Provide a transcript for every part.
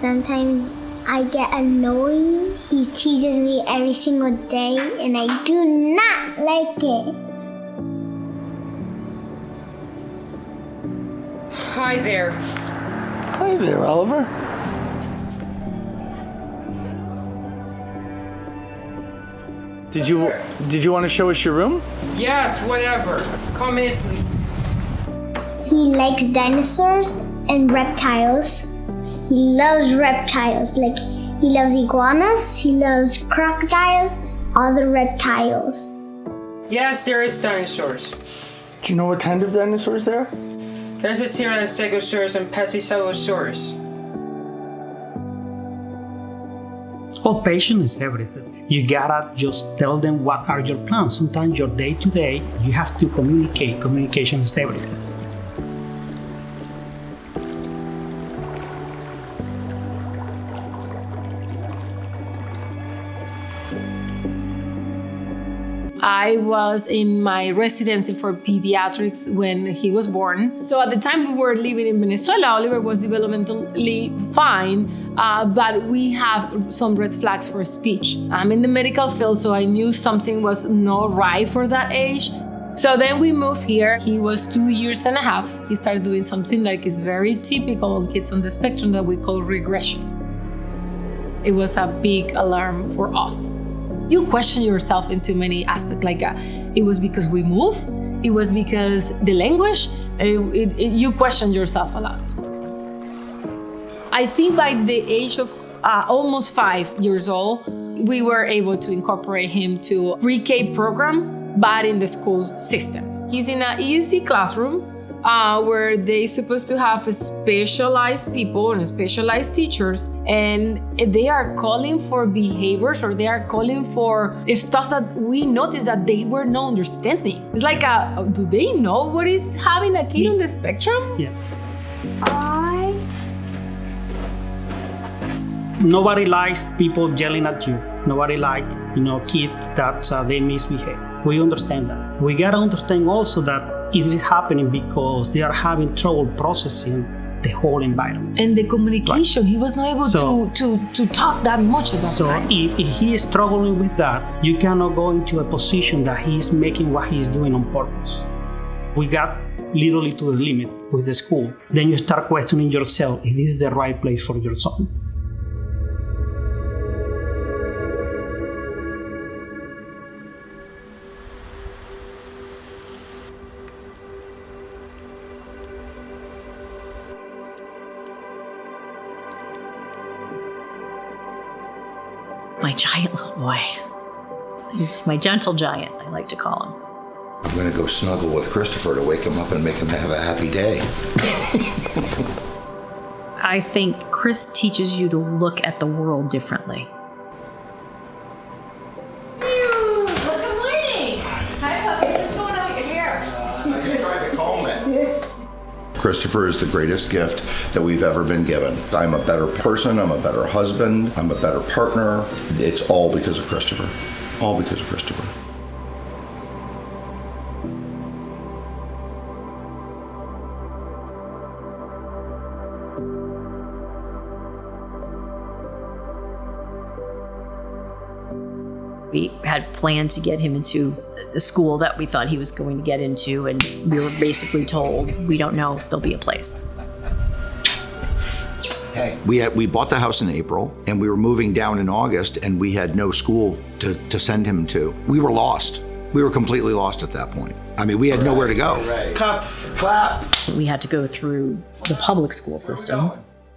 Sometimes I get annoyed. He teases me every single day, and I do not like it. Hi there. Hi there, Oliver. Did you want to show us your room? Yes, whatever. Come in, please. He likes dinosaurs and reptiles. He loves reptiles. Like, he loves iguanas, he loves crocodiles, all the reptiles. Yes, there is dinosaurs. Do you know what kind of dinosaurs there are? There's a Tyrannostegosaurus and Pachycelosaurus. Oh, patience is everything. You gotta just tell them what are your plans. Sometimes your day to day, you have to communicate. Communication is everything. I was in my residency for pediatrics when he was born. So at the time we were living in Venezuela, Oliver was developmentally fine, but we have some red flags for speech. I'm in the medical field, so I knew something was not right for that age. So then we moved here. He was 2.5 years. He started doing something like is very typical of kids on the spectrum that we call regression. It was a big alarm for us. You question yourself in too many aspects, like it was because we moved, it was because the language, you question yourself a lot. I think by the age of almost 5 years old, we were able to incorporate him to pre-K program, but in the school system. He's in an easy classroom where they're supposed to have specialized people and specialized teachers, and they are calling for behaviors or they are calling for stuff that we noticed that they were not understanding. It's like, do they know what is having a kid on the spectrum? Yeah. Nobody likes people yelling at you. Nobody likes, kids that they misbehave. We understand that. We gotta understand also that it is happening because they are having trouble processing the whole environment. And the communication, right. He was not able to talk that much at that time. So if he is struggling with that, you cannot go into a position that he is making what he is doing on purpose. We got literally to the limit with the school. Then you start questioning yourself if this is the right place for your son. My giant little boy. He's my gentle giant, I like to call him. I'm going to go snuggle with Christopher to wake him up and make him have a happy day. I think Chris teaches you to look at the world differently. Good morning. Hi, puppy. What's going on here? I just tried to comb it. Christopher is the greatest gift that we've ever been given. I'm a better person, I'm a better husband, I'm a better partner. It's all because of Christopher. All because of Christopher. We had planned to get him into the school that we thought he was going to get into, and we were basically told, we don't know if there'll be a place. Hey, we bought the house in April, and we were moving down in August, and we had no school to send him to. We were lost. We were completely lost at that point. I mean, we had nowhere to go. Right. Cup, clap. We had to go through the public school system,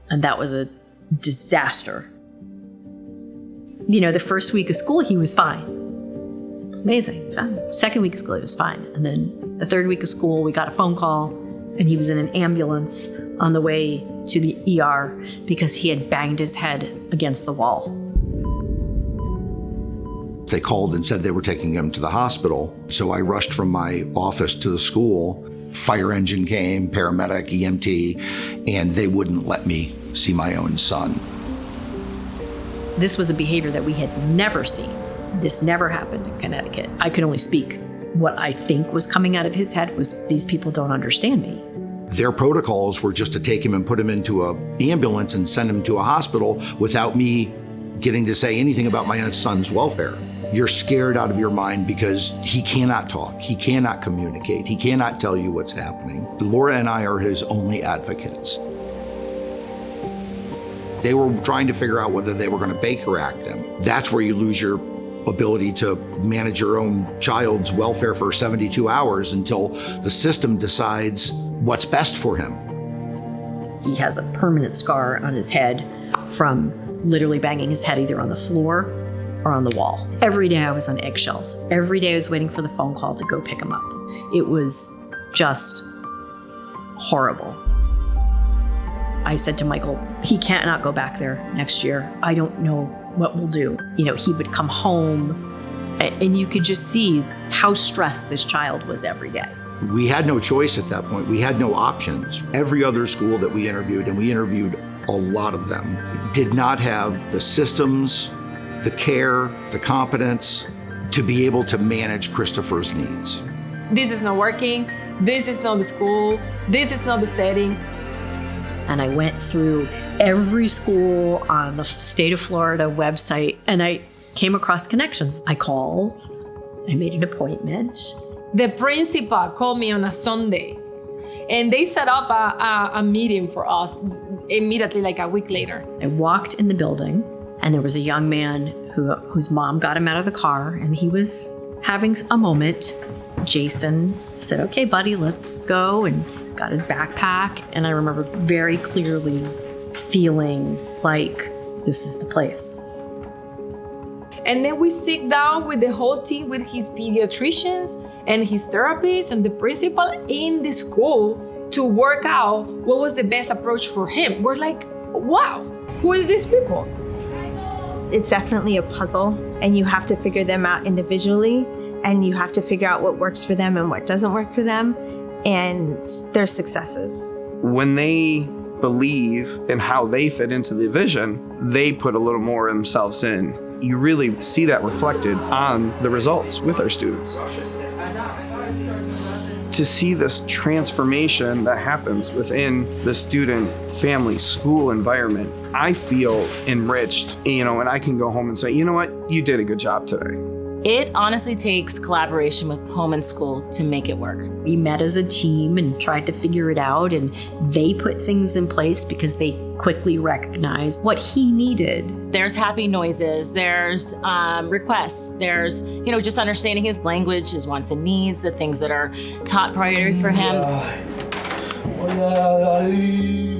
and that was a disaster. The first week of school, he was fine. Amazing, fine. Second week of school, he was fine. And then the third week of school, we got a phone call, and he was in an ambulance on the way to the ER because he had banged his head against the wall. They called and said they were taking him to the hospital. So I rushed from my office to the school. Fire engine came, paramedic, EMT, and they wouldn't let me see my own son. This was a behavior that we had never seen. This never happened in Connecticut. I could only speak. What I think was coming out of his head was, these people don't understand me. Their protocols were just to take him and put him into an ambulance and send him to a hospital without me getting to say anything about my son's welfare. You're scared out of your mind because he cannot talk, he cannot communicate, he cannot tell you what's happening. Laura and I are his only advocates. They were trying to figure out whether they were going to Baker Act him. That's where you lose your ability to manage your own child's welfare for 72 hours until the system decides what's best for him. He has a permanent scar on his head from literally banging his head either on the floor or on the wall. Every day I was on eggshells. Every day I was waiting for the phone call to go pick him up. It was just horrible. I said to Michael, he can't not go back there next year. I don't know what we'll do. You know, he would come home and you could just see how stressed this child was every day. We had no choice at that point. We had no options. Every other school that we interviewed, and we interviewed a lot of them, did not have the systems, the care, the competence to be able to manage Christopher's needs. This is not working. This is not the school. This is not the setting. And I went through every school on the state of Florida website and I came across connections. I called, I made an appointment. The principal called me on a Sunday and they set up a meeting for us immediately, like a week later. I walked in the building and there was a young man whose mom got him out of the car and he was having a moment. Jason said, "Okay, buddy, let's go," and got his backpack. And I remember very clearly feeling like this is the place. And then we sit down with the whole team, with his pediatricians and his therapists and the principal in the school to work out what was the best approach for him. We're like, wow, who is these people? It's definitely a puzzle, and you have to figure them out individually, and you have to figure out what works for them and what doesn't work for them, and their successes. When they believe in how they fit into the vision, they put a little more of themselves in. You really see that reflected on the results with our students. To see this transformation that happens within the student, family, school environment, I feel enriched, and I can go home and say, you know what, you did a good job today. It honestly takes collaboration with home and school to make it work. We met as a team and tried to figure it out, and they put things in place because they quickly recognized what he needed. There's happy noises, there's requests, there's, just understanding his language, his wants and needs, the things that are top priority for him.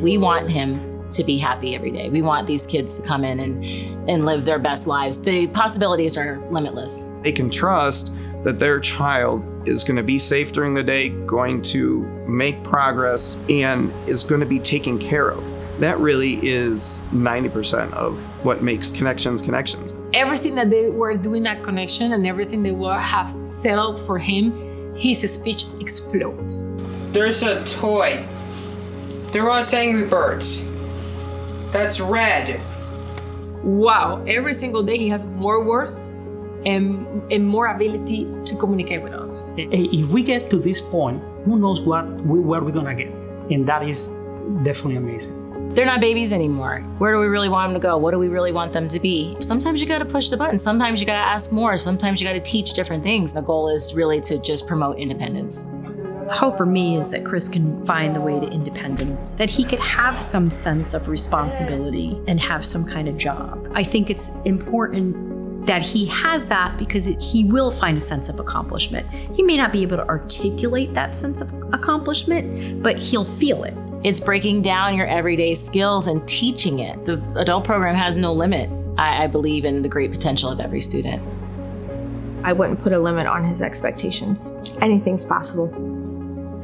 We want him to be happy every day. We want these kids to come in and live their best lives. The possibilities are limitless. They can trust that their child is going to be safe during the day, going to make progress, and is going to be taken care of. That really is 90% of what makes connections. Everything that they were doing at Connection and everything they were have settled for him, his speech explodes. There's a toy. They're all Angry Birds. That's red. Wow, every single day he has more words and more ability to communicate with others. If we get to this point, who knows where we're gonna get? And that is definitely amazing. They're not babies anymore. Where do we really want them to go? What do we really want them to be? Sometimes you gotta push the button. Sometimes you gotta ask more. Sometimes you gotta teach different things. The goal is really to just promote independence. The hope for me is that Chris can find the way to independence, that he could have some sense of responsibility and have some kind of job. I think it's important that he has that because he will find a sense of accomplishment. He may not be able to articulate that sense of accomplishment, but he'll feel it. It's breaking down your everyday skills and teaching it. The adult program has no limit. I believe in the great potential of every student. I wouldn't put a limit on his expectations. Anything's possible.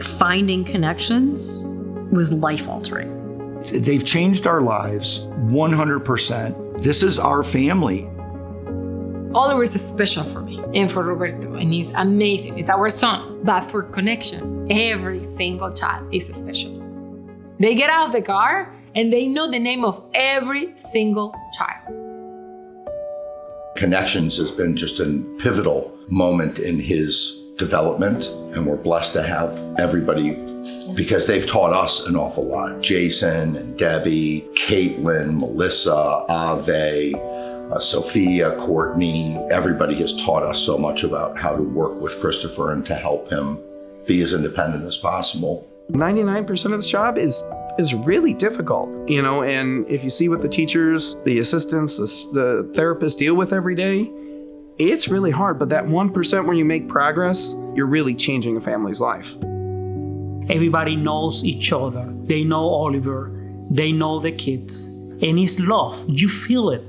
Finding connections was life-altering. They've changed our lives 100%. This is our family. Oliver is special for me and for Roberto, and he's amazing. It's our son. But for Connection, every single child is special. They get out of the car and they know the name of every single child. Connections has been just a pivotal moment in his development, and we're blessed to have everybody because they've taught us an awful lot. Jason and Debbie, Caitlin, Melissa, Ave, Sophia, Courtney, everybody has taught us so much about how to work with Christopher and to help him be as independent as possible. 99% of this job is really difficult, you know, and if you see what the teachers, the assistants, the therapists deal with every day, it's really hard. But that 1% where you make progress, you're really changing a family's life. Everybody knows each other. They know Oliver. They know the kids. And it's love. You feel it.